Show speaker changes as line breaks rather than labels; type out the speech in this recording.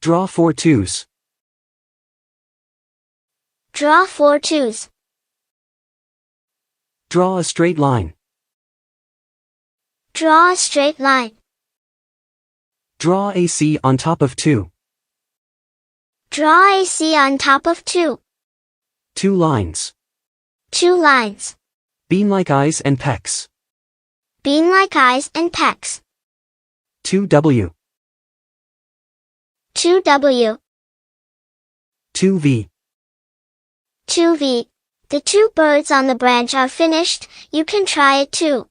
Draw 4 twos.
Draw 4 twos.
Draw a straight line.
Draw a straight line.
Draw AC on top of 2.
Draw AC on top of 2.
2 lines.
2 lines.
Bean like eyes and pecs.
Bean like eyes and pecs.
2W.
2W.
2V.
2V. The 2 birds on the branch are finished, you can try it too.